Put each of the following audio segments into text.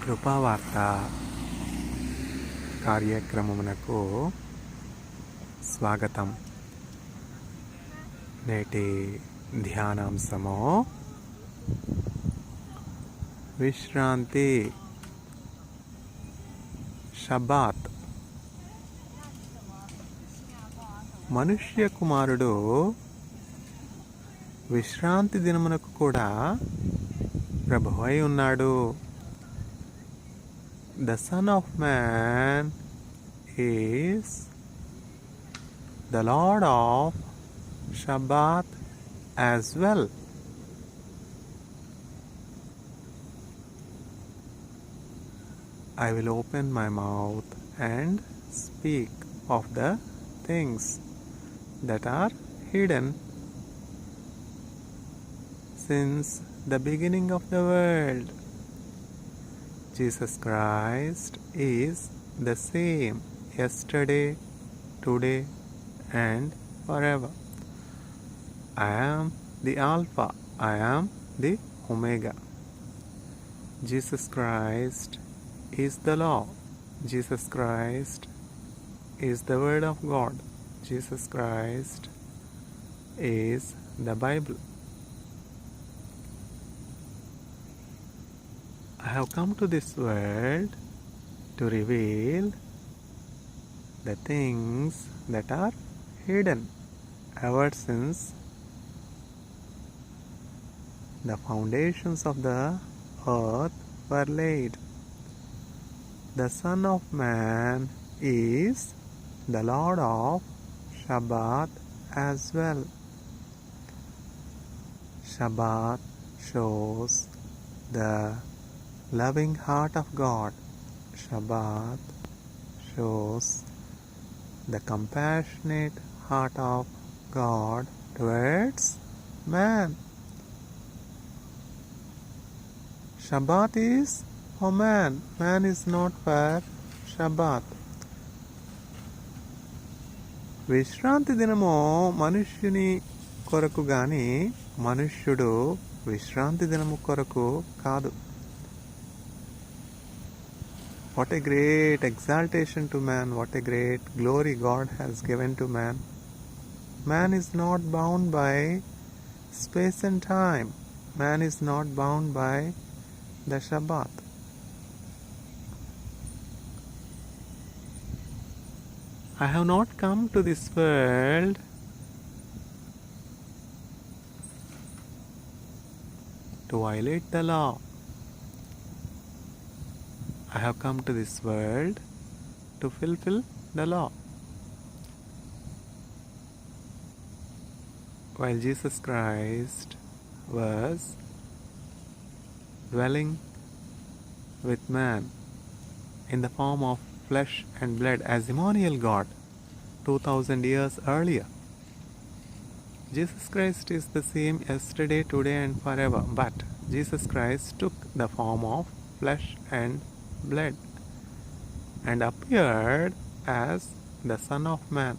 కృపావార్త కార్యక్రమమునకు స్వాగతం. నేటి ధ్యానాంశము విశ్రాంతి, షబాత్. మనుష్య కుమారుడు విశ్రాంతి దినమునకు కూడా ప్రభువై ఉన్నాడు. The Son of Man is the Lord of Shabbat as well. I will open my mouth and speak of the things that are hidden since the beginning of the world. Jesus Christ is the same yesterday, today, and forever. I am the Alpha, I am the Omega. Jesus Christ is the law. Jesus Christ is the Word of God. Jesus Christ is the Bible. I have come to this world to reveal the things that are hidden ever since the foundations of the earth were laid. The Son of Man is the Lord of Shabbat as well. Shabbat shows the loving heart of God. Shabbat shows the compassionate heart of God towards man. Shabbat is for man. Man is not for Shabbat. విశ్రాంతి దినము మనుష్యుని కొరకు గాని మనుష్యుడు విశ్రాంతి దినము కొరకు కాదు. What a great exaltation to man, what a great glory God has given to man. Man is not bound by space and time. Man is not bound by the Shabbat. I have not come to this world to violate the law. I have come to this world to fulfill the law. While Jesus Christ was dwelling with man in the form of flesh and blood as Emmanuel God 2000 years earlier, Jesus Christ is the same yesterday, today, and forever. But Jesus Christ took the form of flesh and blood and appeared as the Son of Man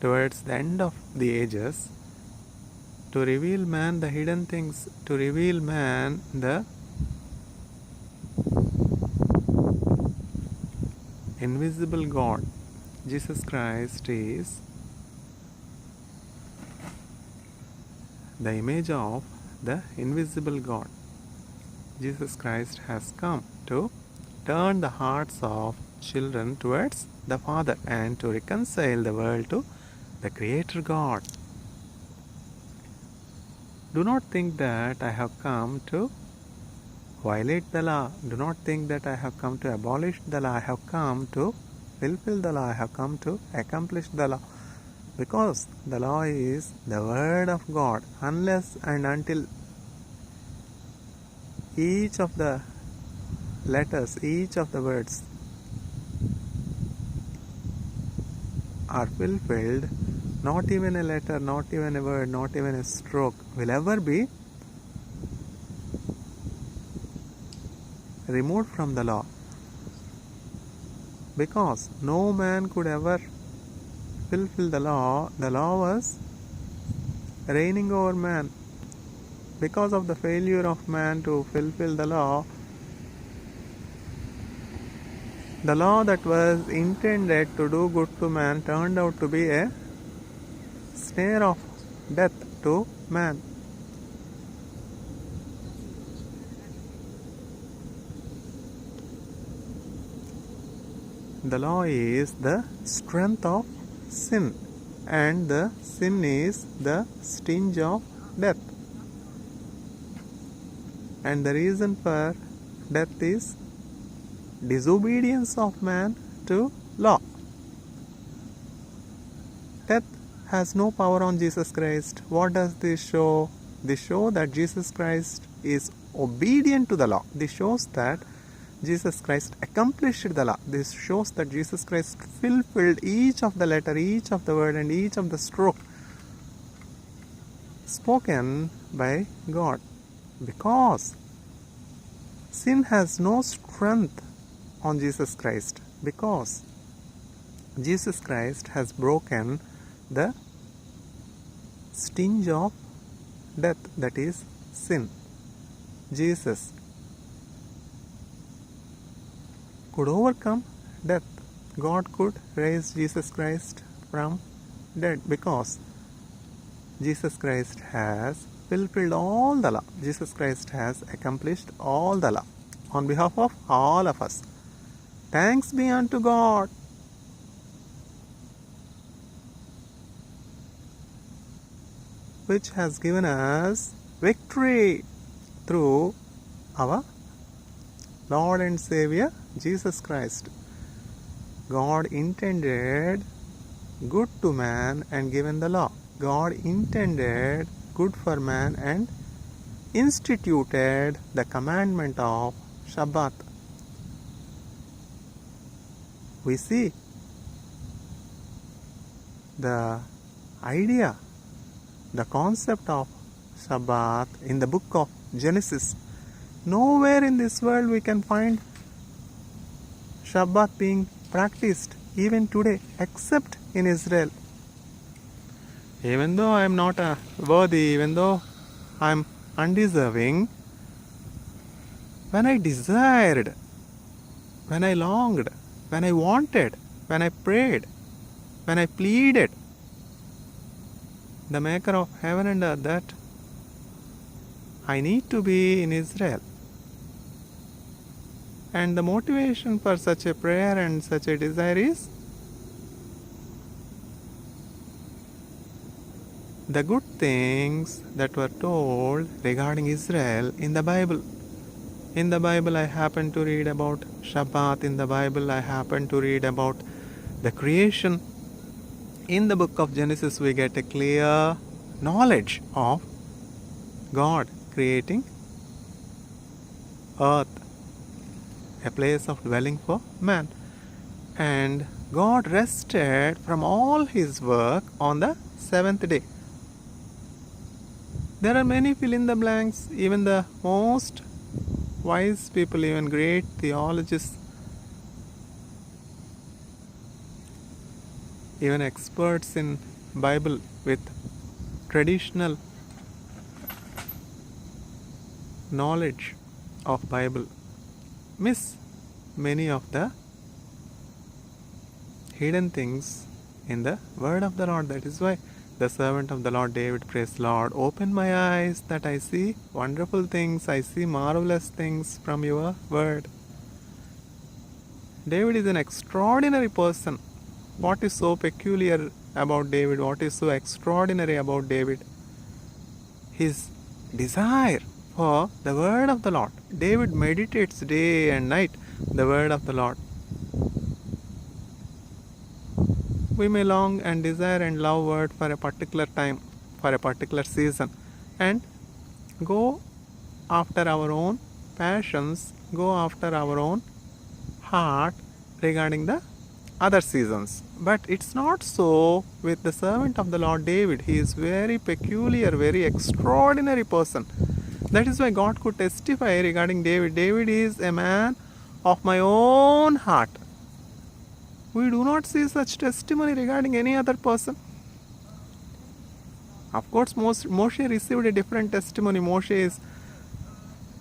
towards the end of the ages to reveal man the hidden things, to reveal man the invisible God. Jesus Christ is the image of the invisible God. Jesus Christ has come to turn the hearts of children towards the Father and to reconcile the world to the Creator God. Do not think that I have come to violate the law. Do not think that I have come to abolish the law. I have come to fulfill the law. I have come to accomplish the law. Because the law is the Word of God. Unless and until each of the letters, each of the words are fulfilled, not even a letter, not even a word, not even a stroke will ever be removed from the law. Because no man could ever fulfill the law was reigning over man. Because of the failure of man to fulfill the law, The law that was intended to do good to man turned out to be a snare of death to man. The law is the strength of sin, and the sin is the sting of death. And the reason for death is disobedience of man to law. Death has no power on Jesus Christ. What does this show? This shows that Jesus Christ is obedient to the law. This shows that Jesus Christ accomplished the law. This shows that Jesus Christ fulfilled each of the letter, each of the word, and each of the stroke spoken by God. Because sin has no strength on Jesus Christ, because Jesus Christ has broken the sting of death, that is sin. Jesus could overcome death. God could raise Jesus Christ from dead because Jesus Christ has fulfilled all the law. Jesus Christ has accomplished all the law on behalf of all of us. Thanks be unto God. Which has given us victory through our Lord and Savior Jesus Christ. God intended good to man and given the law. God intended good for man and instituted the commandment of Shabbat. We see the idea, the concept of Shabbat in the book of Genesis. Nowhere in this world we can find Shabbat being practiced even today except in Israel. Even though I am not worthy, even though I am undeserving, when I desired, when I longed, when I wanted, when I prayed, when I pleaded, the maker of heaven and earth, that I need to be in Israel. And the motivation for such a prayer and such a desire is the good things that were told regarding Israel in the Bible. In the Bible, I happen to read about Shabbat. In the Bible, I happen to read about the creation. In the book of Genesis, we get a clear knowledge of God creating earth, a place of dwelling for man. And God rested from all his work on the seventh day. There are many fill in the blanks. Even the most wise people, even great theologists, even experts in Bible with traditional knowledge of Bible, miss many of the hidden things in the word of the Lord. That is why the servant of the Lord David prays, Lord, open my eyes that I see wonderful things, I see marvelous things from your word. David is an extraordinary person. What is so peculiar about David? What is so extraordinary about David? His desire for the word of the Lord. David meditates day and night the word of the Lord. We may long and desire and love word for a particular time, for a particular season, and go after our own passions, go after our own heart regarding the other seasons. But it's not so with the servant of the Lord David. He is very peculiar, very extraordinary person. That is why God could testify regarding David. David is a man of my own heart. We do not see such testimony regarding any other person. Of course, Moshe received a different testimony. Moshe is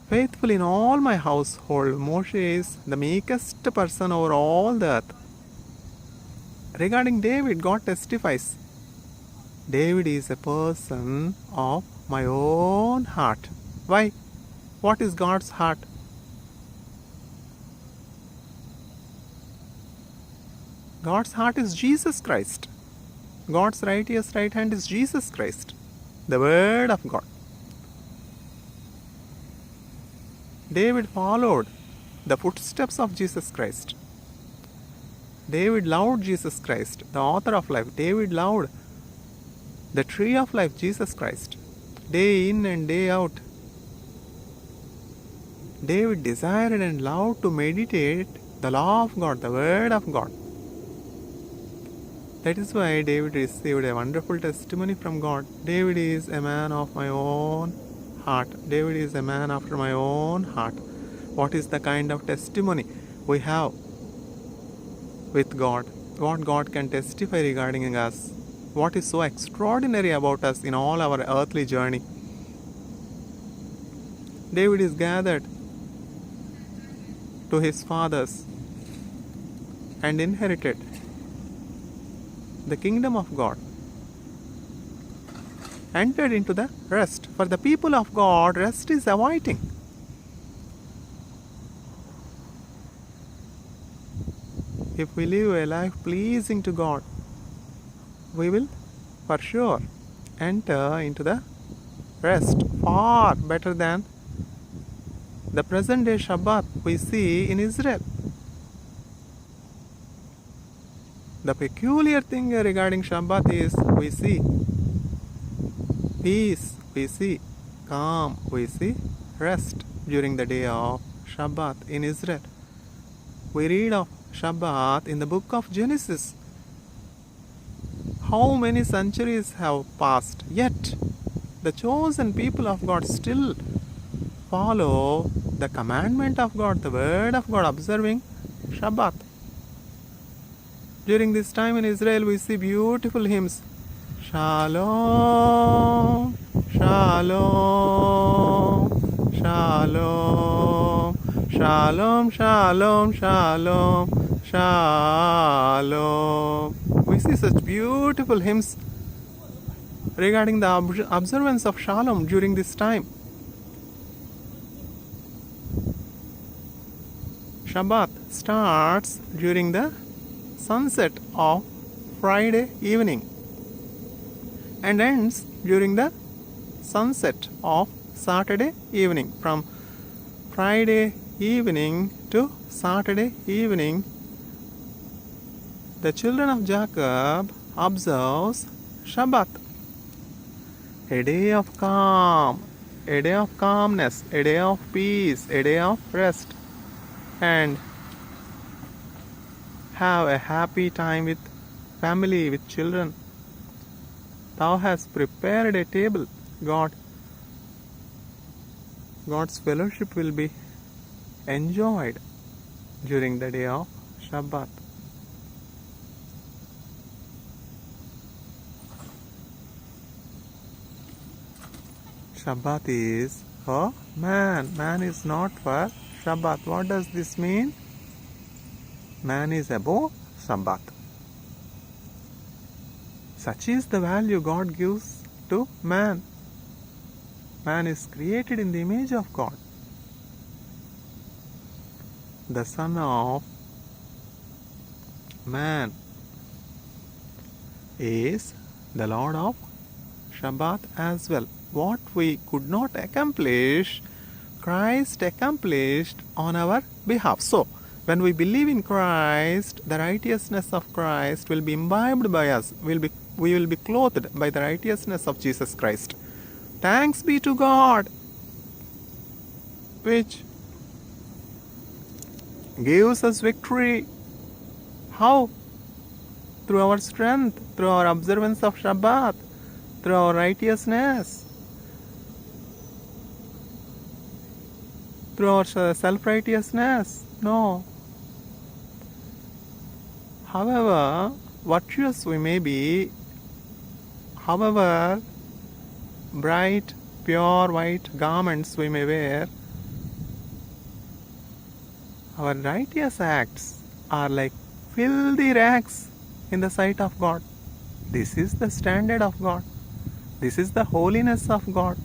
faithful in all my household. Moshe is the meekest person over all the earth. Regarding David, God testifies, David is a person of my own heart. Why? What is God's heart? God's heart is Jesus Christ. God's righteous right hand is Jesus Christ, the Word of God. David followed the footsteps of Jesus Christ. David loved Jesus Christ, the author of life. David loved the tree of life, Jesus Christ, day in and day out. David desired and loved to meditate the law of God, the Word of God. That is why David received a wonderful testimony from God. David is a man of my own heart. David is a man after my own heart. What is the kind of testimony we have with God? What God can testify regarding us? What is so extraordinary about us in all our earthly journey? David is gathered to his fathers and inherited the kingdom of God, entered into the rest. For the people of God, rest is awaiting. If we live a life pleasing to God, we will for sure enter into the rest far better than the present day Shabbat we see in Israel. The peculiar thing regarding Shabbat is we see peace, we see calm, we see rest during the day of Shabbat in Israel. We read of Shabbat in the book of Genesis. How many centuries have passed, yet the chosen people of God still follow the commandment of God, the Word of God, observing Shabbat. During this time in Israel, we see beautiful hymns. Shalom, Shalom, Shalom, Shalom, Shalom, Shalom, Shalom. We see such beautiful hymns regarding the observance of Shalom during this time. Shabbat starts during the sunset of Friday evening and ends during the sunset of Saturday evening. From Friday evening to Saturday evening, the children of Jacob observes Shabbat, a day of calm, a day of calmness, a day of peace, a day of rest, and have a happy time with family, with children. Thou hast prepared a table. God's fellowship will be enjoyed during the day of Shabbat. Shabbat is for man. Man is not for Shabbat. What does this mean? Man is above Shabbat. Such is the value God gives to man. Man is created in the image of God. The Son of Man is the Lord of Shabbat as well. What we could not accomplish, Christ accomplished on our behalf. So, when we believe in Christ, the righteousness of Christ will be imbibed by us. We will be clothed by the righteousness of Jesus Christ. Thanks be to God, which gives us victory. How? Through our strength, through our observance of Shabbat, through our righteousness, through our self-righteousness. No. However virtuous we may be, however bright, pure white garments we may wear, Our righteous acts are like filthy rags in the sight of God. This is the standard of God. This is the holiness of God.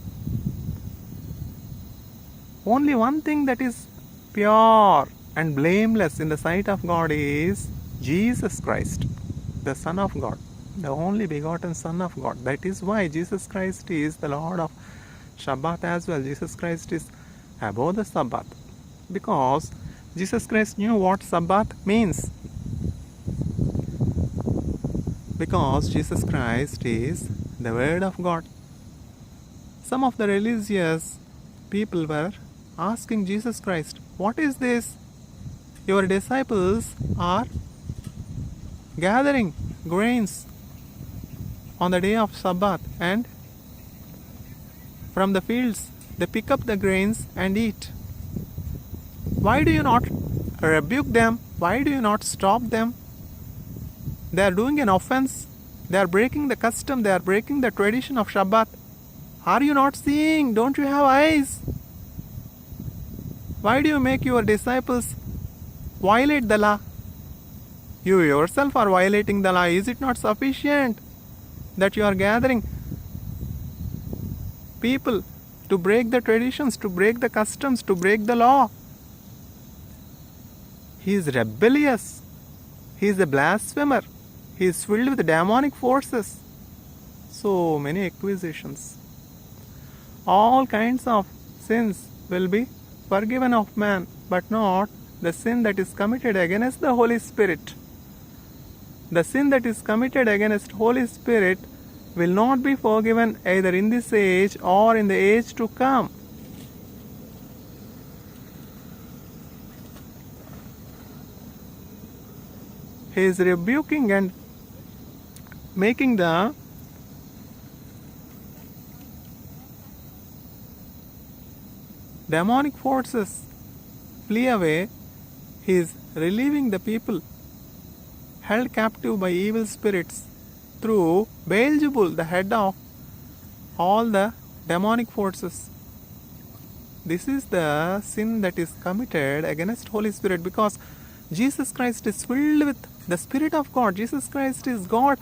Only one thing that is pure and blameless in the sight of God is Jesus Christ, the Son of God, the only begotten Son of God. That is why Jesus Christ is the Lord of Shabbat as well. Jesus Christ is above the Sabbath, because Jesus Christ knew what Sabbath means. Because Jesus Christ is the Word of God. Some of the religious people were asking Jesus Christ, "What is this? Your disciples are gathering grains on the day of Sabbath, and from the fields they pick up the grains and eat. Why do you not rebuke them? Why do you not stop them? They are doing an offense. They are breaking the custom. They are breaking the tradition of Shabbat. Are you not seeing? Don't you have eyes? Why do you make your disciples violate the law? You yourself are violating the law. Is it not sufficient that you are gathering people to break the traditions, to break the customs, to break the law?" He is rebellious. He is a blasphemer. He is filled with demonic forces. So many accusations. All kinds of sins will be forgiven of man, but not the sin that is committed against the Holy Spirit. The sin that is committed against Holy Spirit will not be forgiven either in this age or in the age to come. He is rebuking and making the demonic forces flee away. He is relieving the people held captive by evil spirits through Beelzebul, the head of all the demonic forces. This is the sin that is committed against Holy Spirit, because Jesus Christ is filled with the Spirit of God. Jesus Christ is God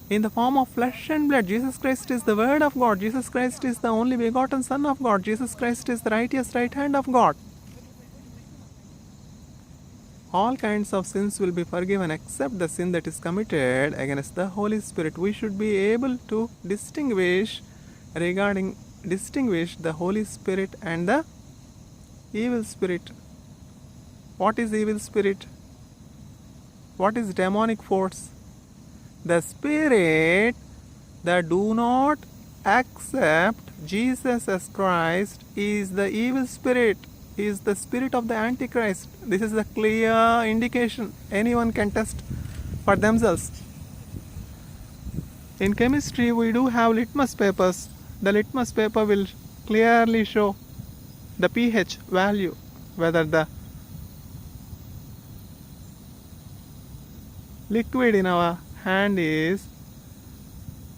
in the form of flesh and blood. Jesus Christ is the Word of God. Jesus Christ is the only begotten Son of God. Jesus Christ is the righteous right hand of God. All kinds of sins will be forgiven except the sin that is committed against the Holy Spirit. We should be able to distinguish the Holy Spirit and the evil spirit. What is evil spirit? What is demonic force? The spirit that do not accept Jesus as Christ is the evil spirit. He is the spirit of the Antichrist. This is a clear indication. Anyone can test for themselves. In chemistry, we do have litmus papers. The litmus paper will clearly show the pH value, whether the liquid in our hand is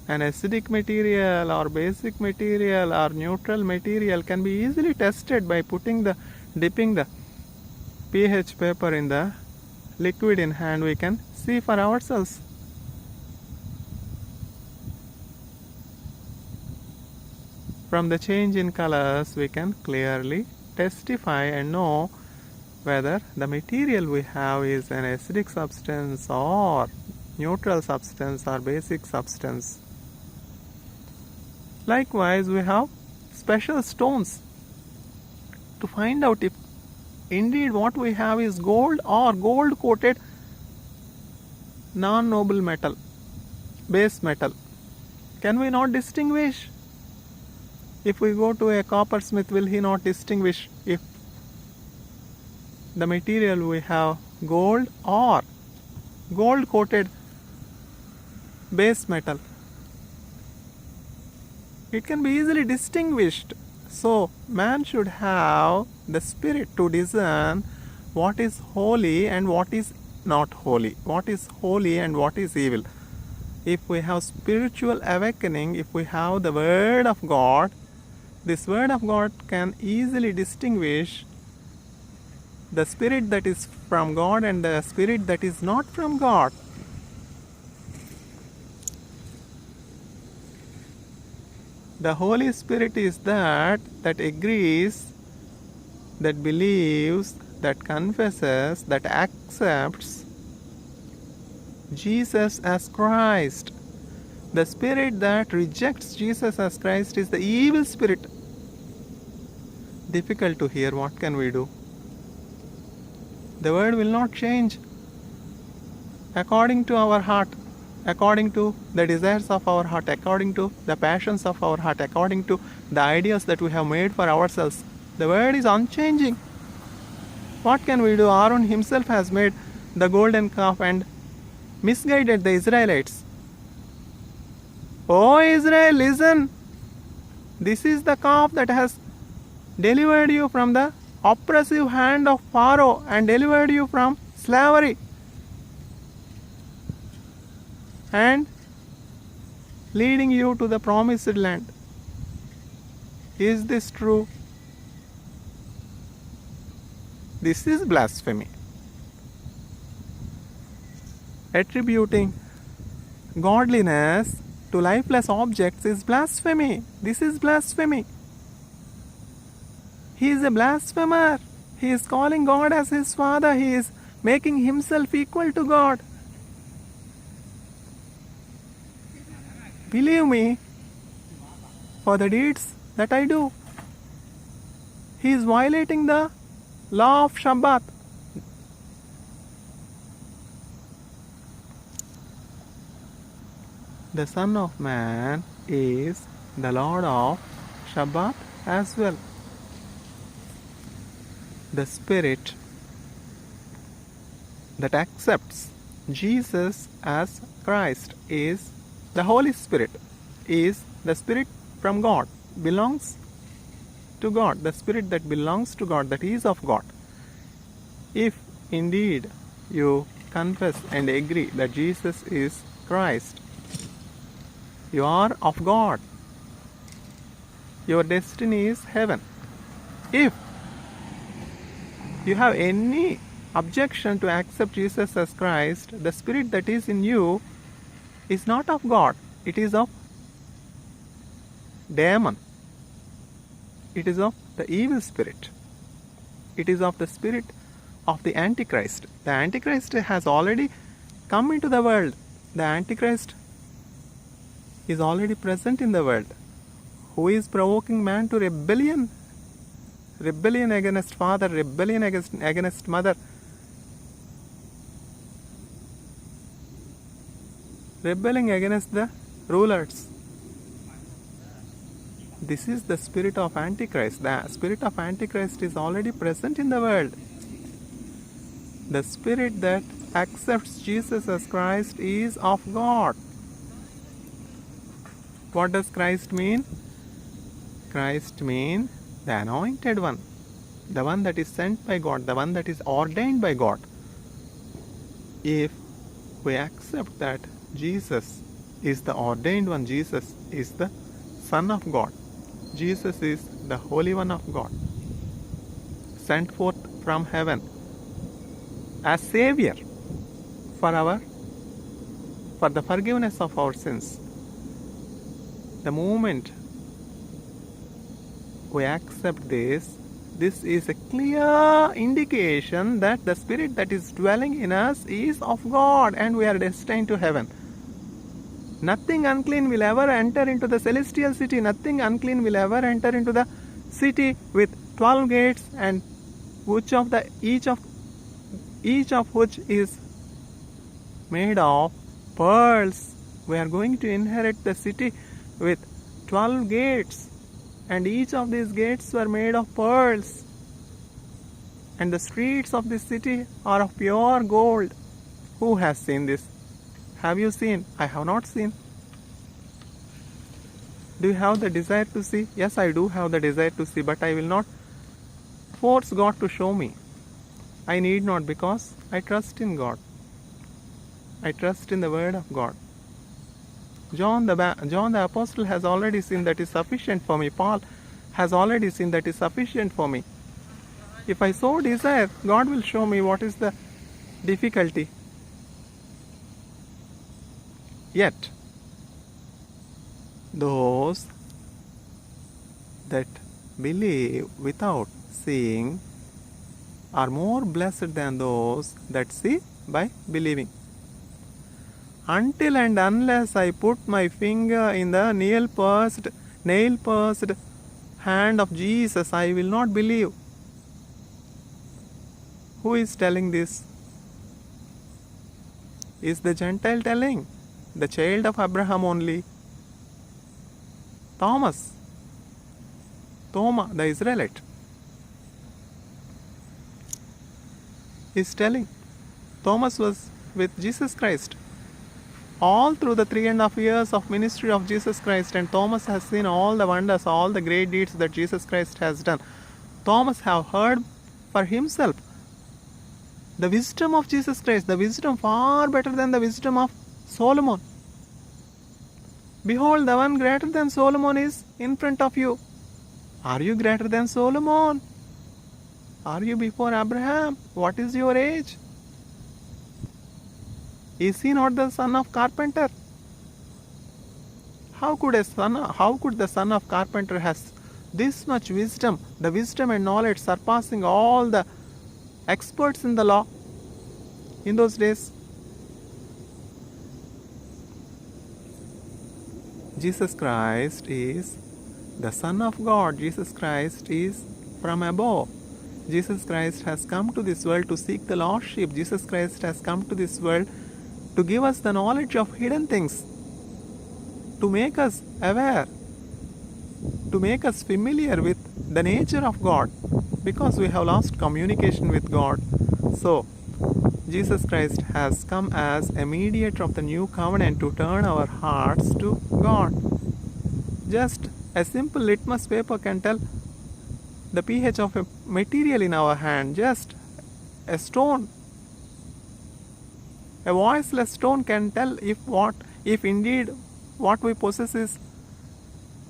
an acidic material or basic material or neutral material, can be easily tested by dipping the pH paper in the liquid in hand. We can see for ourselves. From the change in colors, we can clearly testify and know whether the material we have is an acidic substance or neutral substance or basic substance. Likewise, we have special stones to find out if indeed what we have is gold or gold coated non-noble metal, base metal. Can we not distinguish? If we go to a coppersmith, will he not distinguish if the material we have gold or gold coated base metal? It can be easily distinguished. So man should have the spirit to discern what is holy and what is not holy, what is holy and what is evil. If we have spiritual awakening, if we have the Word of God, this Word of God can easily distinguish the spirit that is from God and the spirit that is not from God. The Holy Spirit is that agrees, that believes, that confesses, that accepts Jesus as Christ. The spirit that rejects Jesus as Christ is the evil spirit. Difficult to hear, what can we do? The word will not change according to our heart, according to the desires of our heart, according to the passions of our heart, according to the ideas that we have made for ourselves. The word is unchanging. What can we do? Aaron himself has made the golden calf and misguided the Israelites. O Israel, listen! This is the calf that has delivered you from the oppressive hand of Pharaoh and delivered you from slavery and leading you to the promised land. Is this true? This is blasphemy. Attributing godliness to lifeless objects is blasphemy. This is blasphemy. He is a blasphemer. He is calling God as his father. He is making himself equal to God. Believe me for the deeds that I do. He is violating the law of Shabbat. The Son of Man is the Lord of Shabbat as well. The Spirit that accepts Jesus as Christ is the Holy Spirit, is the Spirit from God, belongs to God, the Spirit that belongs to God, that is of God. If indeed you confess and agree that Jesus is Christ, you are of God. Your destiny is heaven. If you have any objection to accept Jesus as Christ, the spirit that is in you is not of God. It is of demon. It is of the evil spirit. It is of the spirit of the Antichrist. The Antichrist has already come into the world. The Antichrist is already present in the world. Who is provoking man to rebellion? Rebellion against father, rebellion against mother, rebelling against the rulers. This is the spirit of Antichrist. The spirit of Antichrist is already present in the world. The spirit that accepts Jesus as Christ is of God. What does Christ mean? Christ means the anointed one, the one that is sent by God, the one that is ordained by God. If we accept that Jesus is the ordained one, Jesus is the Son of God, Jesus is the Holy One of God, sent forth from heaven as Savior for the forgiveness of our sins. The moment we accept this is a clear indication that the spirit that is dwelling in us is of God and we are destined to heaven. Nothing unclean will ever enter into the celestial city. Nothing unclean will ever enter into the city with 12 gates, and each of which is made of pearls. We are going to inherit the city with 12 gates, and each of these gates were made of pearls, and the streets of this city are of pure gold. Who has seen this? Have you seen? I have not seen. Do you have the desire to see? Yes, I do have the desire to see, but I will not force God to show me. I need not, because I trust in God. I trust in the word of God. John the Apostle has already seen that is sufficient for me. Paul has already seen that is sufficient for me. If I so desire, God will show me what is the difficulty. Yet, those that believe without seeing are more blessed than those that see by believing. Until and unless I put my finger in the nail-pierced hand of Jesus, I will not believe. Who is telling this? Is the Gentile telling? The child of Abraham only? Thoma, the Israelite, is telling. Thomas was with Jesus Christ all through the 3.5 years of ministry of Jesus Christ, and Thomas has seen all the wonders, all the great deeds that Jesus Christ has done. Thomas have heard for himself the wisdom of Jesus Christ, the wisdom far better than the wisdom of Solomon. Behold, the one greater than Solomon is in front of you. Are you greater than Solomon? Are you before Abraham? What is your age? Is he not the son of carpenter? How could the son of carpenter has this much wisdom, the wisdom and knowledge surpassing all the experts in the law in those days? Jesus Christ is the Son of God. Jesus Christ is from above. Jesus Christ has come to this world to seek the lost sheep. Jesus Christ has come to this world to give us the knowledge of hidden things, to make us aware, to make us familiar with the nature of God, because we have lost communication with God. So, Jesus Christ has come as a mediator of the new covenant to turn our hearts to God. Just a simple litmus paper can tell the pH of a material in our hand. Just a stone, a voiceless stone can tell if indeed what we possess is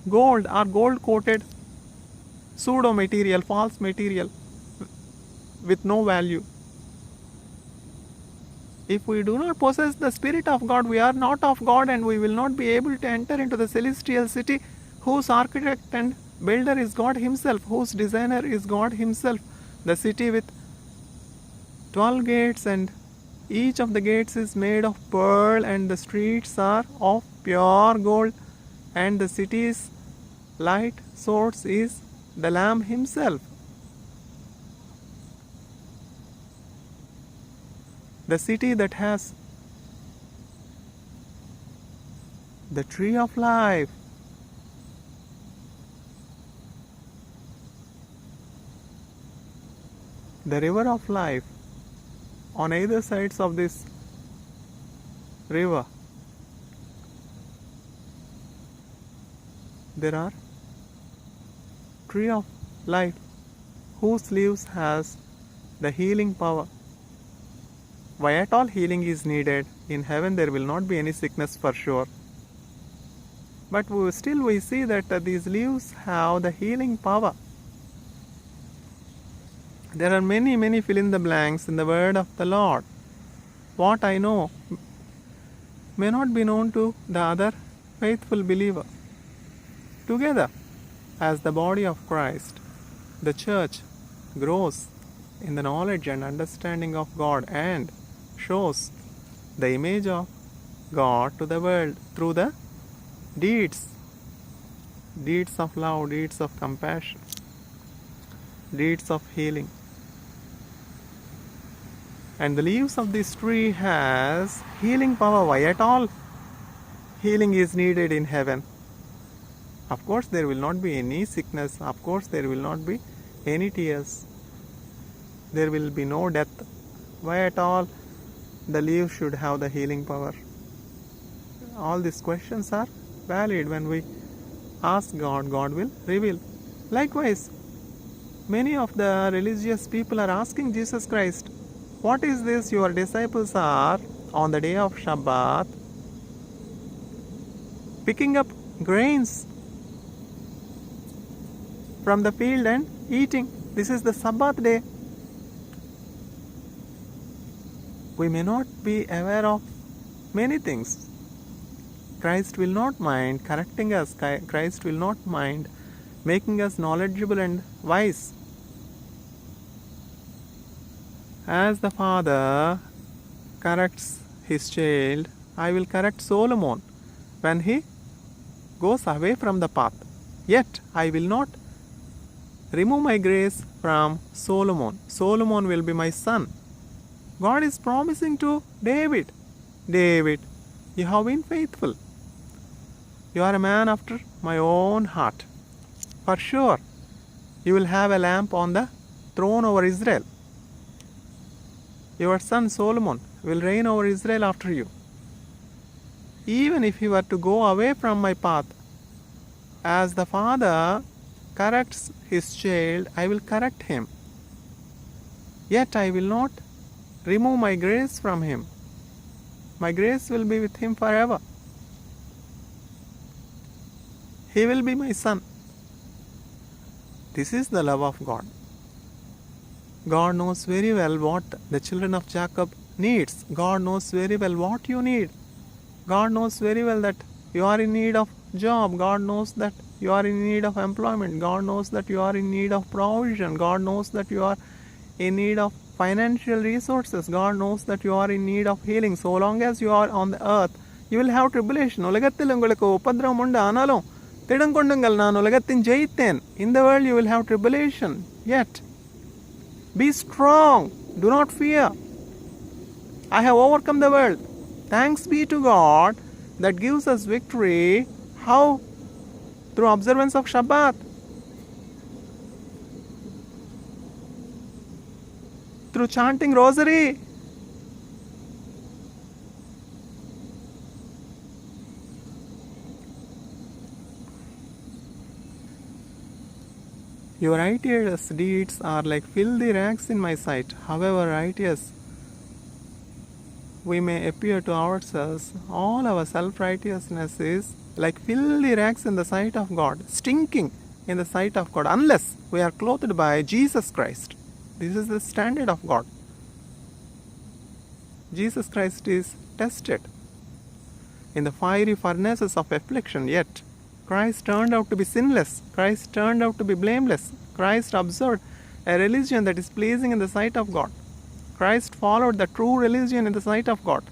gold or gold coated pseudo material, false material with no value. If we do not possess the Spirit of God, we are not of God, and we will not be able to enter into the celestial city whose architect and builder is God Himself, whose designer is God Himself. The city with 12 gates, and each of the gates is made of pearl, and the streets are of pure gold, and the city's light source is the Lamb Himself. The city that has the tree of life, the river of life. On either sides of this river, there are tree of life whose leaves has the healing power. Why at all healing is needed? In heaven there will not be any sickness for sure. But we see that these leaves have the healing power. There are many fill in the blanks in the word of the Lord. What I know may not be known to the other faithful believer. Together, as the body of Christ, the church grows in the knowledge and understanding of God and shows the image of God to the world through the deeds of love, deeds of compassion, deeds of healing. And the leaves of this tree has healing power. Why at all healing is needed in heaven? Of course there will not be any sickness. Of course there will not be any tears. There will be no death. Why at all the leaves should have the healing power? All these questions are valid. When we ask God, God will reveal. Likewise, many of the religious people are asking Jesus Christ, what is this your disciples are on the day of Shabbat picking up grains from the field and eating? This is the Sabbath day. We may not be aware of many things. Christ will not mind correcting us. Christ will not mind making us knowledgeable and wise. As the Father corrects his child, I will correct Solomon when he goes away from the path. Yet I will not remove my grace from Solomon. Solomon will be my son. God is promising to David, David, you have been faithful. You are a man after my own heart. For sure, you will have a lamp on the throne over Israel. Your son Solomon will reign over Israel after you. Even if he were to go away from my path, as the Father corrects his child, I will correct him. Yet I will not remove my grace from him. My grace will be with him forever. He will be my son. This is the love of God. God knows very well what the children of Jacob needs. God knows very well what you need. God knows very well that you are in need of job. God knows that you are in need of employment. God knows that you are in need of provision. God knows that you are in need of financial resources. God knows that you are in need of healing. So long as you are on the earth, you will have tribulation. உலகத்தில் உங்களுக்கு உபத்திரவம் உண்டு ஆனாலும் திடங்கொண்டுங்கள் நான் உலகத்தின் ஜெயித்தேன். In the world you will have tribulation. Yet be strong. Do not fear. I have overcome the world. Thanks be to God that gives us victory. How? Through observance of Shabbat. Through chanting rosary. Your righteous deeds are like filthy rags in my sight. However righteous we may appear to ourselves, all our self-righteousness is like filthy rags in the sight of God, stinking in the sight of God, unless we are clothed by Jesus Christ. This is the standard of God. Jesus Christ is tested in the fiery furnaces of affliction, yet Christ turned out to be sinless. Christ turned out to be blameless. Christ observed a religion that is pleasing in the sight of God. Christ followed the true religion in the sight of God.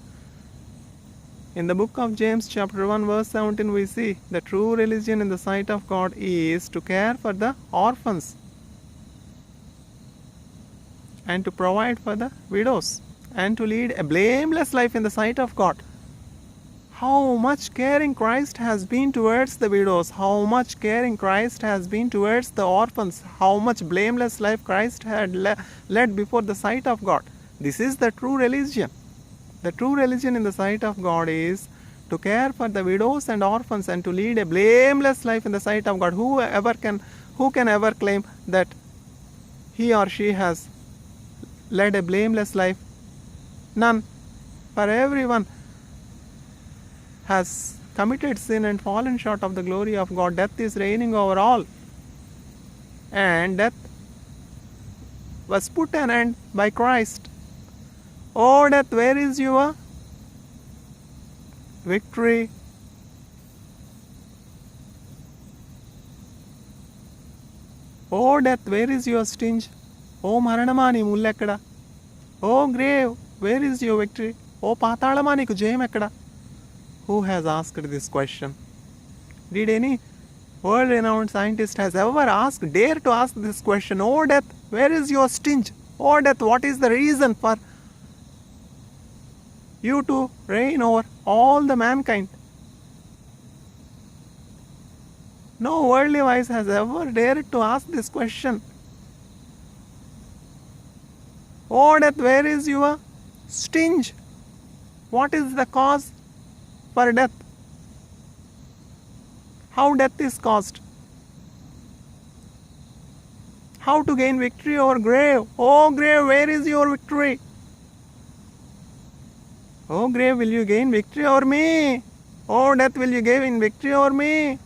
In the book of James chapter 1 verse 17 we see the true religion in the sight of God is to care for the orphans and to provide for the widows and to lead a blameless life in the sight of God. How much caring Christ has been towards the widows, how much caring Christ has been towards the orphans, how much blameless life Christ had led before the sight of God. This is the true religion. The true religion in the sight of God is to care for the widows and orphans and to lead a blameless life in the sight of God. Who can ever claim that he or she has led a blameless life? None. For everyone has committed sin and fallen short of the glory of God. Death is reigning over all. And death was put an end by Christ. Oh death, where is your victory? Oh death, where is your sting? Oh Maranamani mullekada. Oh grave, where is your victory? Oh Patalamani kujayam ekkada. Who has asked this question? Did any world-renowned scientist has ever dared to ask this question? Oh death, where is your sting? Oh death, what is the reason for you to reign over all the mankind? No worldly wise has ever dared to ask this question. Oh death, where is your sting? What is the cause for death? How death is caused? How to gain victory over grave? Oh grave, where is your victory? Oh grave, will you gain victory over me? Oh death, will you gain victory over me?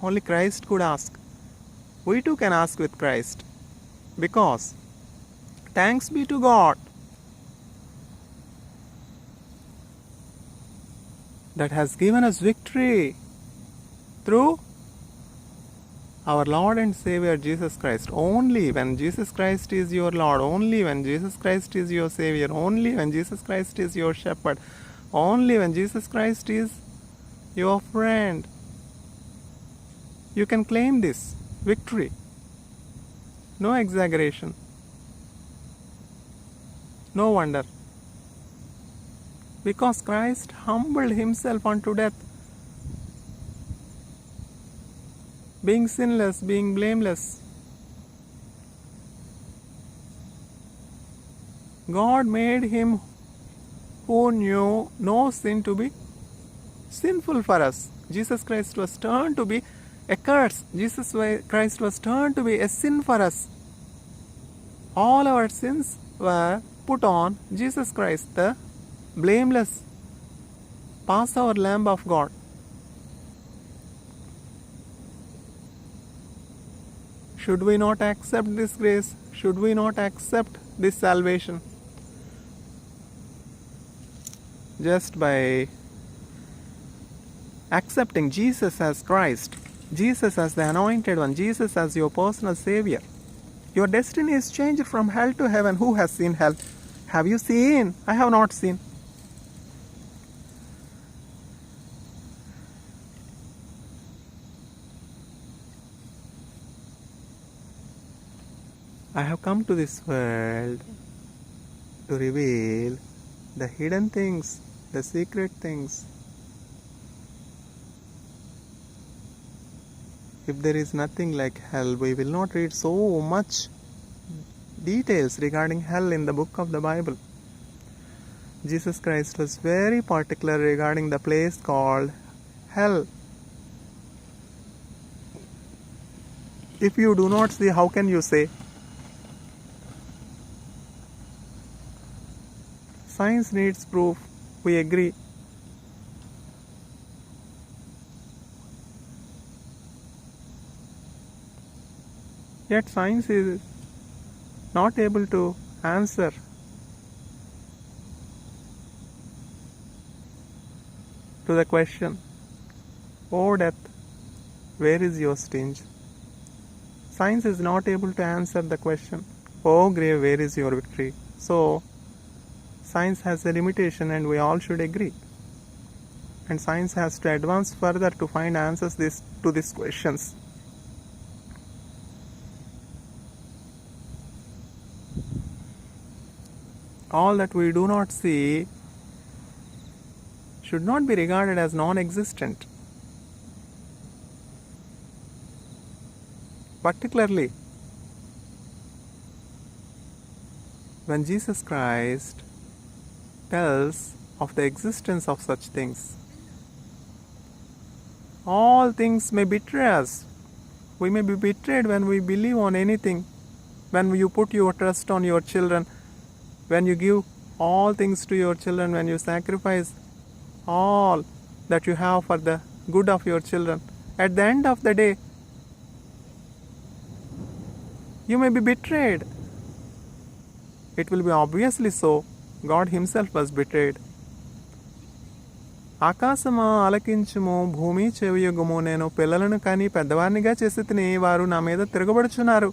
Only Christ could ask. We too can ask with Christ. Because thanks be to God that has given us victory through our Lord and Savior Jesus Christ. Only when Jesus Christ is your Lord, only when Jesus Christ is your Savior, only when Jesus Christ is your shepherd, only when Jesus Christ is your friend, you can claim this victory. No exaggeration. No wonder. Because Christ humbled himself unto death, being sinless, being blameless. God made him who knew no sin to be sinful for us. Jesus Christ was turned to be a curse. Jesus Christ was turned to be a sin for us. All our sins were put on Jesus Christ, the blameless Passover Lamb of God. Should we not accept this grace? Should we not accept this salvation? Just by accepting Jesus as Christ, Jesus as the Anointed One, Jesus as your personal Savior, your destiny is changed from hell to heaven. Who has seen hell? Have you seen? I have not seen. I have come to this world to reveal the hidden things, the secret things. If there is nothing like hell, we will not read so much details regarding hell in the book of the Bible. Jesus Christ was very particular regarding the place called hell. If you do not see, how can you say? Science needs proof. We agree. Yet science is not able to answer to the question, "O death, where is your sting?" Science is not able to answer the question, "O grave, where is your victory?" So, science has a limitation and we all should agree. And science has to advance further to find answers to these questions. All that we do not see should not be regarded as non-existent. Particularly when Jesus Christ tells of the existence of such things. All things may betray us. We may be betrayed when we believe on anything, when you put your trust on your children, when you give all things to your children, when you sacrifice all that you have for the good of your children. At the end of the day, you may be betrayed. It will be obviously so. God himself was betrayed. ఆకాశమా ఆలకించుము, భూమి చెవియొగ్గుము, నేను పిల్లలను కానీ పెద్దవారినిగా చేసి తిని వారు నా మీద తిరగబడుచున్నారు.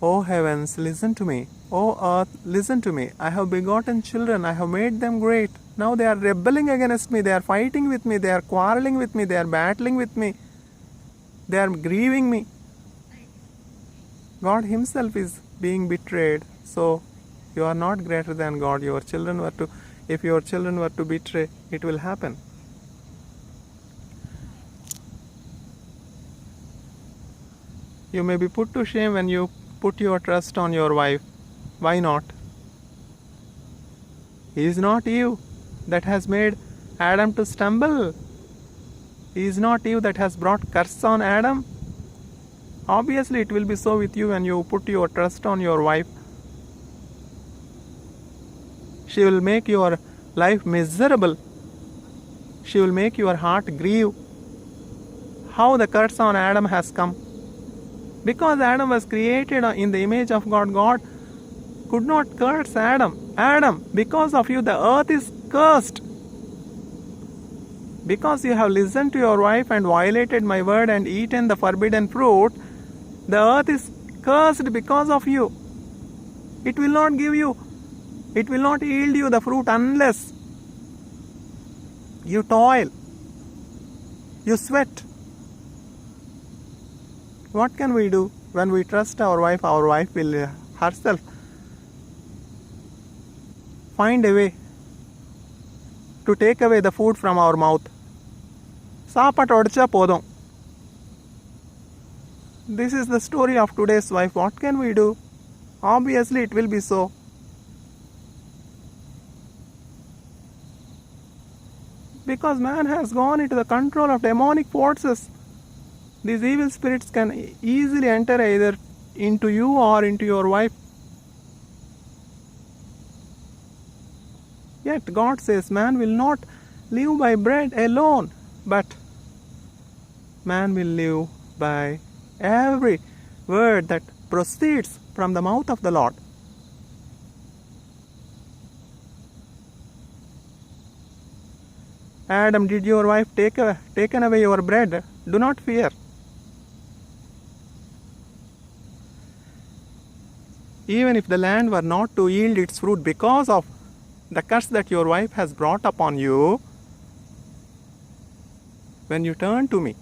O heavens, listen to me. O earth, listen to me. I have begotten children. I have made them great. Now they are rebelling against me. They are fighting with me. They are quarreling with me. They are battling with me. They are grieving me. God himself is being betrayed. So, you are not greater than God. If your children were to betray, it will happen. You may be put to shame when you put your trust on your wife. Why not? It is not Eve that has made Adam to stumble. It is not Eve that has brought curse on Adam. Obviously, it will be so with you when you put your trust on your wife. She will make your life miserable. She will make your heart grieve. How the curse on Adam has come. Because Adam was created in the image of God, God could not curse Adam. Adam, because of you, the earth is cursed. Because you have listened to your wife and violated my word and eaten the forbidden fruit, the earth is cursed because of you. It will not give you, it will not yield you the fruit unless you toil, you sweat. What can we do? When we trust our wife will herself find a way to take away the food from our mouth. சாப்பாட்டு உடைச்சா போதும். This is the story of today's wife. What can we do? Obviously it will be so. Because man has gone into the control of demonic forces. These evil spirits can easily enter either into you or into your wife. Yet God says man will not live by bread alone, but man will live by every word that proceeds from the mouth of the Lord. Adam, did your wife taken away your bread? Do not fear. Even if the land were not to yield its fruit because of the curse that your wife has brought upon you, when you turn to me,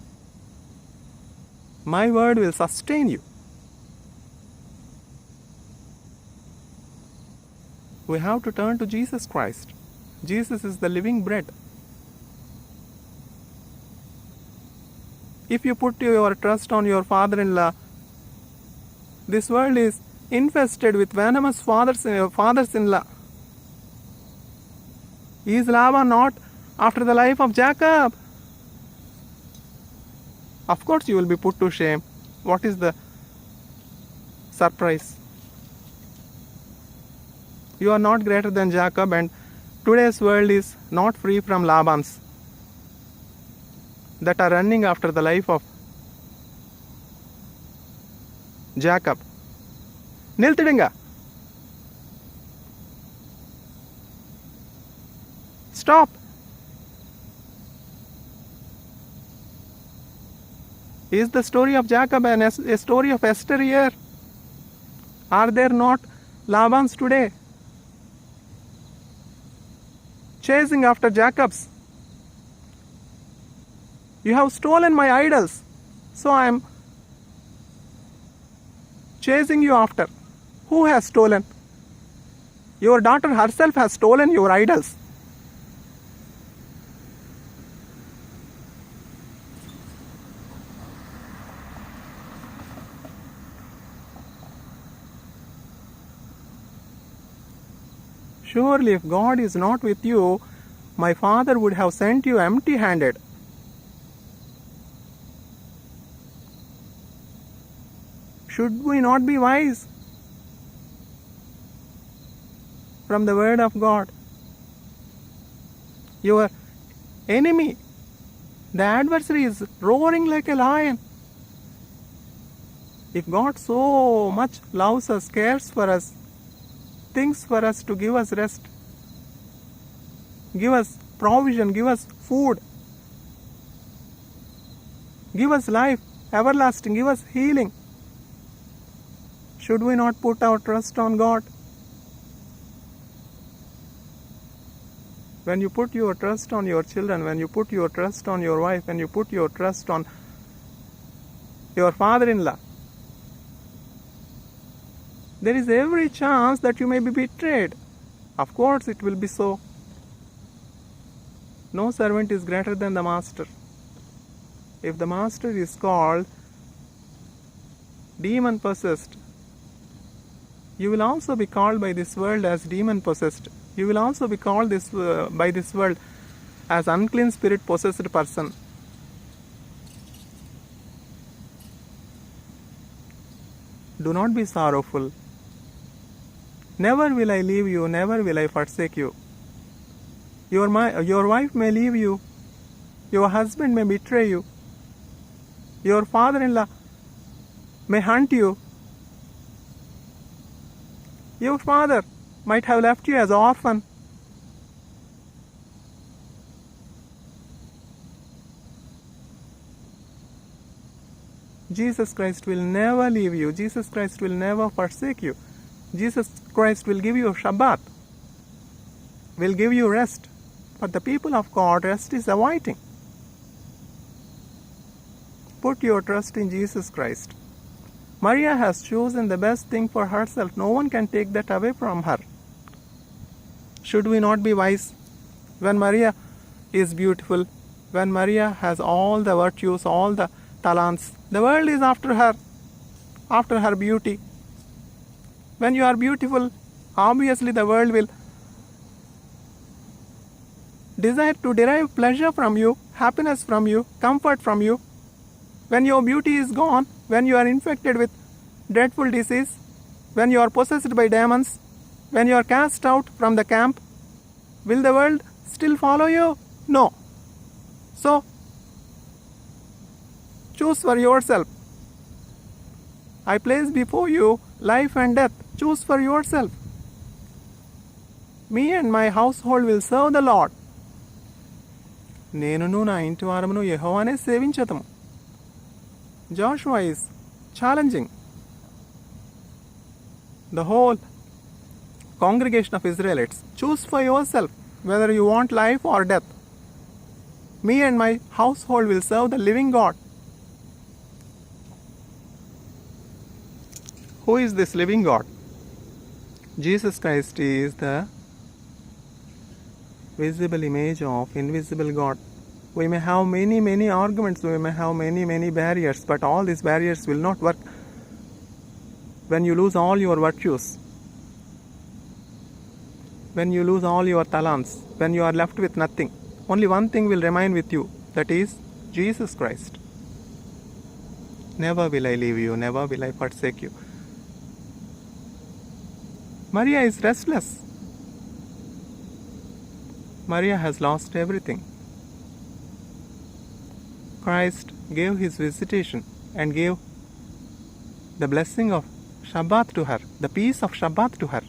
my word will sustain you. We have to turn to Jesus Christ. Jesus is the living bread. If you put your trust on your father-in-law, this world is infested with venomous fathers-in-law. Is Laban not after the life of Jacob? Of course you will be put to shame. What is the surprise? You are not greater than Jacob, and today's world is not free from Labans that are running after the life of Jacob. Niltidinga. Stop. Is the story of Jacob a story of Esther here? Are there not Labans today chasing after Jacobs? You have stolen my idols, so I am chasing you after. Who has stolen? Your daughter herself has stolen your idols. Surely if God is not with you, my father would have sent you empty-handed. Should we not be wise from the word of God? Your enemy, the adversary, is roaring like a lion. If God so much loves us, cares for us, thinks for us to give us rest, give us provision, give us food, give us life everlasting, give us healing, should we not put our trust on God? When you put your trust on your children, when you put your trust on your wife, when you put your trust on your father-in-law, there is every chance that you may be betrayed. Of course it will be so. No servant is greater than the master. If the master is called demon possessed, you will also be called by this world as demon possessed. You will also be called by this world as unclean spirit possessed person. Do not be sorrowful. Never will I leave you, never will I forsake you. Your wife may leave you, your husband may betray you, your father-in-law may hunt you. Your father might have left you as an orphan. Jesus Christ will never leave you. Jesus Christ will never forsake you. Jesus Christ will give you Shabbat, will give you rest. But the people of God, rest is avoiding. Put your trust in Jesus Christ. Maria has chosen the best thing for herself. No one can take that away from her. Should we not be wise? When Maria is beautiful, when Maria has all the virtues, all the talents, the world is after her beauty. When you are beautiful, obviously the world will desire to derive pleasure from you, happiness from you, comfort from you. When your beauty is gone, when you are infected with dreadful disease, when you are possessed by demons, when you are cast out from the camp, will the world still follow you? No. So, choose for yourself. I place before you life and death. Choose for yourself. Me and my household will serve the Lord. నేనును నా ఇంటి వారమును యెహోవానే సేవించెదము. Joshua is challenging the whole congregation of Israelites. Choose for yourself whether you want life or death. Me and my household will serve the living God. Who is this living God? Jesus Christ is the visible image of invisible God. We may have many arguments, we may have many barriers, but all these barriers will not work when you lose all your virtues, when you lose all your talents, when you are left with nothing. Only one thing will remain with you, that is Jesus Christ. Never will I leave you, never will I forsake you. Maria is restless. Maria has lost everything. Christ gave his visitation and gave the blessing of Shabbat to her, the peace of Shabbat to her.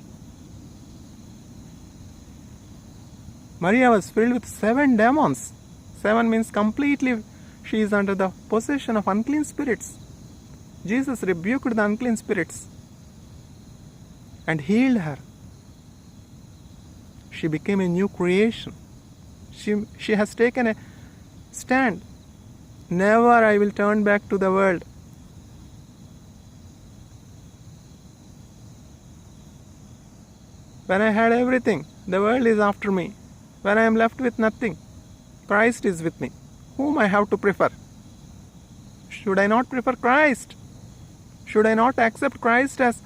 Maria was filled with 7 demons. 7 means completely she is under the possession of unclean spirits. Jesus rebuked the unclean spirits and healed her. She became a new creation. She has taken a stand. Never I will turn back to the world. When I had everything, the world is after me. When I am left with nothing, Christ is with me. Whom I have to prefer? Should I not prefer Christ? Should I not accept Christ as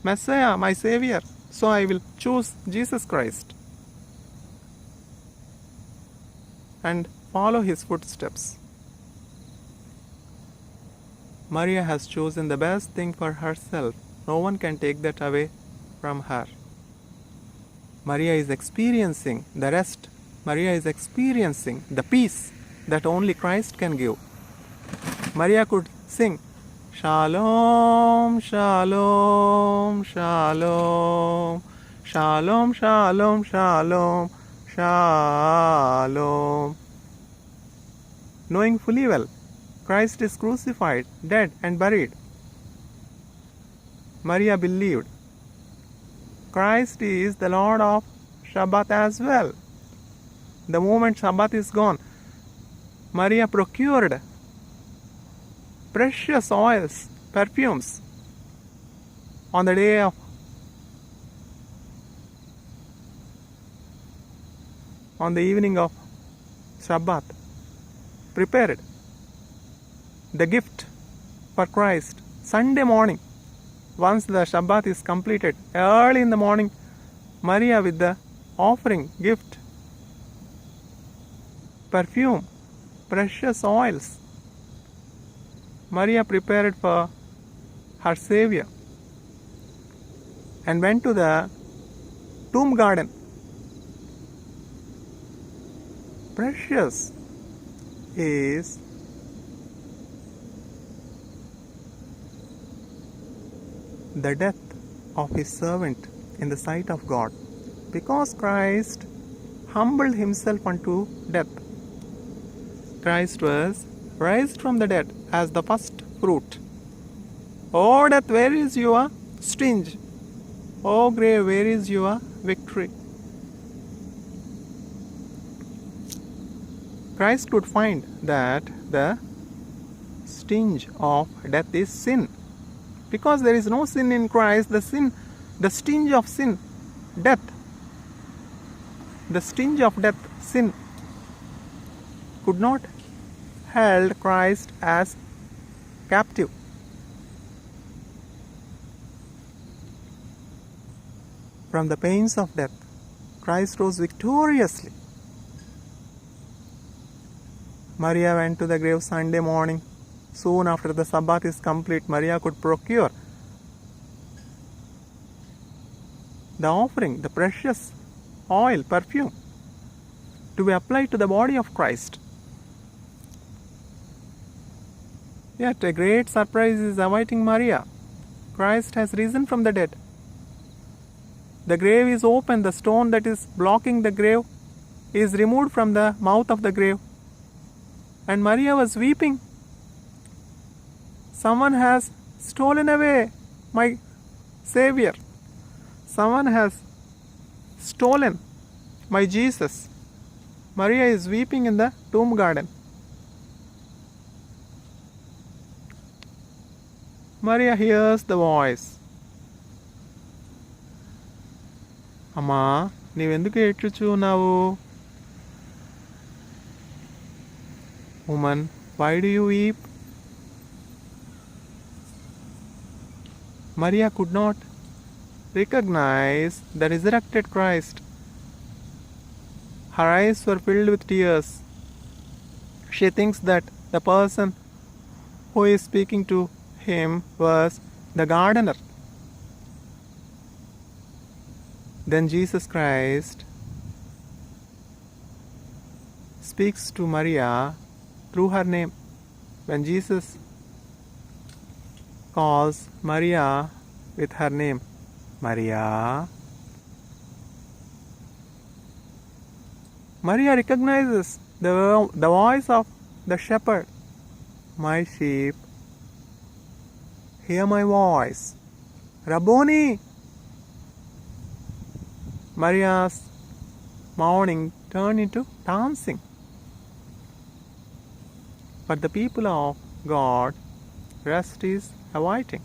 Messiah, my Savior? So I will choose Jesus Christ and follow his footsteps. Maria has chosen the best thing for herself. No one can take that away from her. Maria is experiencing the rest. Maria is experiencing the peace that only Christ can give. Maria could sing, Shalom, Shalom, Shalom, Shalom, Shalom, Shalom, Shalom. Knowing fully well, Christ is crucified, dead and buried. Maria believed Christ is the Lord of Shabbat as well. The moment Shabbat is gone, Maria procured precious oils, perfumes on the day of on the evening of Shabbat, prepared the gift for Christ. Sunday morning, once the Shabbat is completed, early in the morning, Maria with the offering, gift, perfume, precious oils, Maria prepared for her Savior and went to the tomb garden. Precious is the death of his servant in the sight of God, because Christ humbled himself unto death. Christ was raised from the dead as the first fruit. O death, where is your sting? O grave, where is your victory? Christ could find that the sting of death is sin. Because there is no sin in Christ, the sting of sin, death, the sting of death, sin, could not held Christ as captive. From the pains of death, Christ rose victoriously. Maria went to the grave Sunday morning. Soon after the Sabbath is complete, Maria could procure the offering, the precious oil, perfume, to be applied to the body of Christ. Yet a great surprise is awaiting Maria. Christ has risen from the dead. The grave is open. The stone that is blocking the grave is removed from the mouth of the grave. And Maria was weeping. Someone has stolen away my Savior. Someone has stolen my Jesus. Maria is weeping in the tomb garden. Maria hears the voice. అమ్మా, నీవెందుకు ఏడ్చుచున్నావు? Woman, why do you weep? Maria could not recognize the resurrected Christ. Her eyes were filled with tears. She thinks that the person who is speaking to him was the gardener. Then Jesus Christ speaks to Maria through her name. When Jesus calls Maria with her name, Maria, Maria recognizes the voice of the shepherd. My sheep hear my voice. Rabboni! Maria's mourning turned into dancing. But the people of God, rest is awaiting.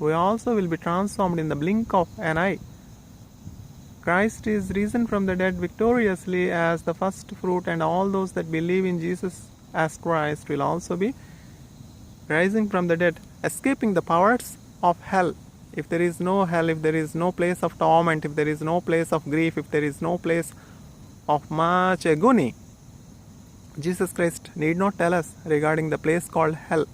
We also will be transformed in the blink of an eye. Christ is risen from the dead victoriously as the first fruit, and all those that believe in Jesus as Christ will also be rising from the dead, escaping the powers of hell. If there is no hell, if there is no place of torment, if there is no place of grief, if there is no place of much agony, Jesus Christ need not tell us regarding the place called hell.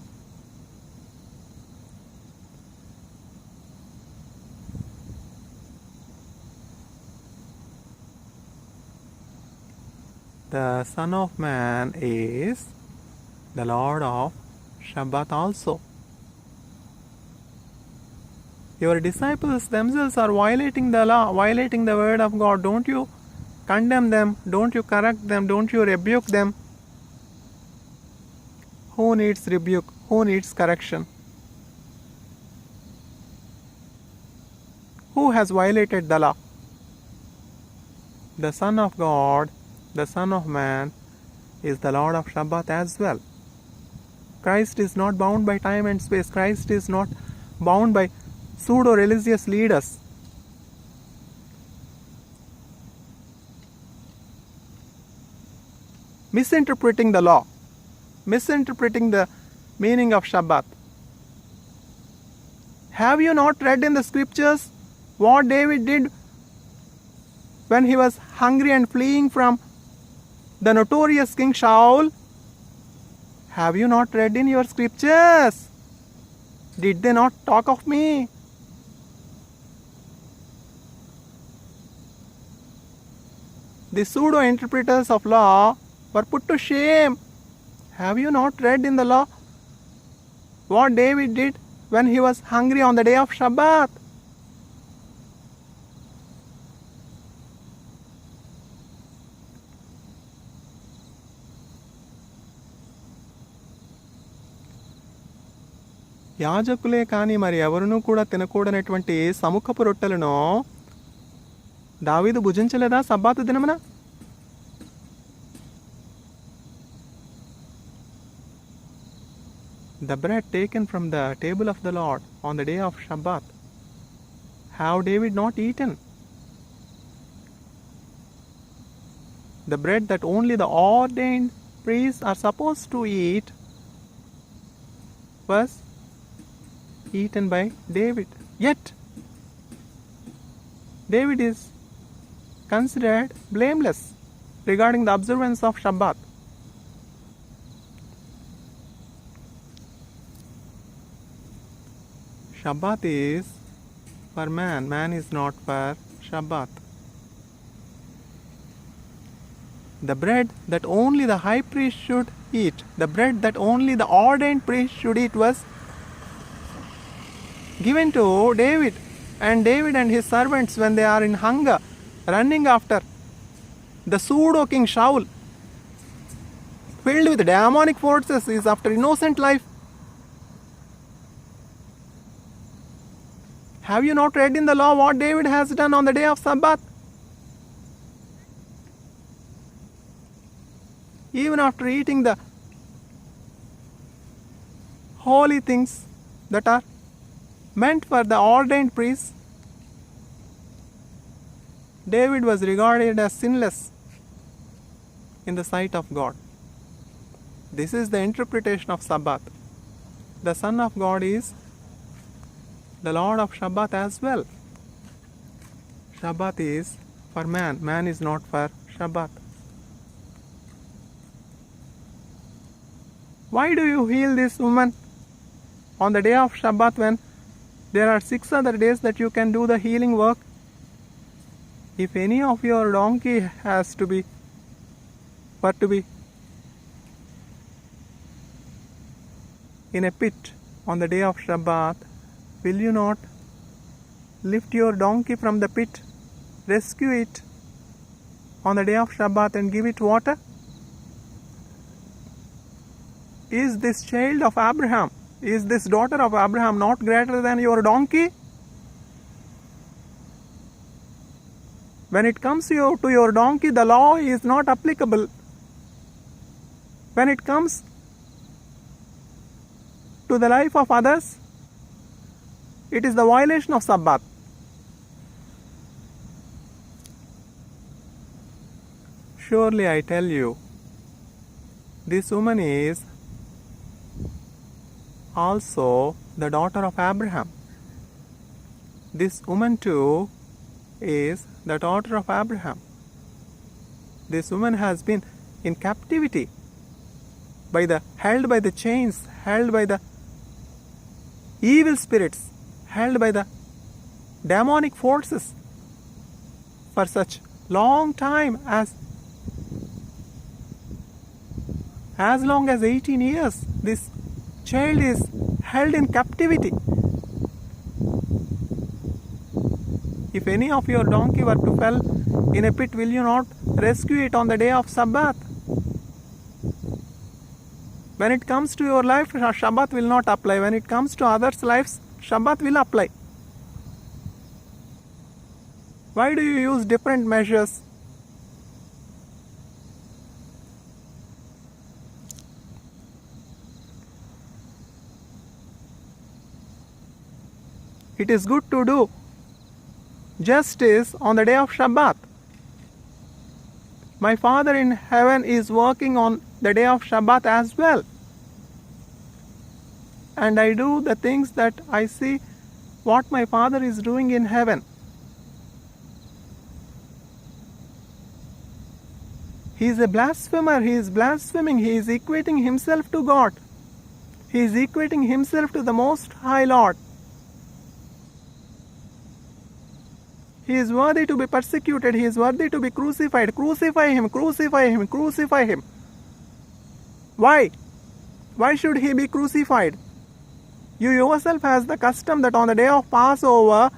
The Son of Man is the Lord of Shabbat also. Your disciples themselves are violating the law, violating the word of God. Don't you condemn them? Don't you correct them? Don't you rebuke them? Who needs rebuke? Who needs correction? Who has violated the law? The Son of God, the Son of Man, is the Lord of Shabbat as well. Christ is not bound by time and space. Christ is not bound by pseudo-religious leaders. Misinterpreting the law, misinterpreting the meaning of Shabbat. Have you not read in the scriptures what David did when he was hungry and fleeing from the notorious King Shaul? Have you not read in your scriptures? Did they not talk of me? The pseudo-interpreters of law were put to shame. Have you not read in the law what David did when he was hungry on the day of Shabbat? యాజకులే కానీ మరి ఎవరునూ కూడా తినకూడనటువంటి సముఖపు రొట్టెలను దావీదు భుజించలేదా సబ్బాతు దినమున? The bread taken from the table of the Lord on the day of Shabbat, have David not eaten? The bread that only the ordained priests are supposed to eat was eaten by David. Yet, David is considered blameless regarding the observance of Shabbat. Shabbat is for man, man is not for Shabbat. The bread that only the high priest should eat, the bread that only the ordained priest should eat was given to David. And David and his servants, when they are in hunger, running after the pseudo-king Shaul, filled with demonic forces, is after innocent life. Have you not read in the law what David has done on the day of Sabbath? Even after eating the holy things that are meant for the ordained priests, David was regarded as sinless in the sight of God. This is the interpretation of Sabbath. The Son of God is the Lord of Shabbat as well. Shabbat is for man, man is not for Shabbat. Why do you heal this woman on the day of Shabbat when there are 6 other days that you can do the healing work? If any of your donkey has to be in a pit on the day of Shabbat, will you not lift your donkey from the pit, rescue it on the day of Shabbat and give it water? Is this child of Abraham, is this daughter of Abraham not greater than your donkey? When it comes to your donkey, the law is not applicable. When it comes to the life of others, it is the violation of Sabbath. Surely I tell you, this woman is also the daughter of Abraham. This woman too is the daughter of Abraham. This woman has been in captivity, held by the chains, held by the evil spirits, held by the demonic forces for such long time as long as 18 years. This child is held in captivity. If any of your donkey were to fall in a pit, will you not rescue it on the day of Sabbath? When it comes to your life, Shabbat will not apply. When it comes to others' lives, Shabbat will apply. Why do you use different measures? It is good to do justice on the day of Shabbat. My Father in heaven is working on the day of Shabbat as well. And I do the things that I see what my Father is doing in heaven. He is a blasphemer. He is blaspheming. He is equating himself to God. He is equating himself to the Most High Lord. He is worthy to be persecuted. He is worthy to be crucified. Crucify him, crucify him, crucify him. Why? Why should he be crucified? You yourself has the custom that on the day of Passover,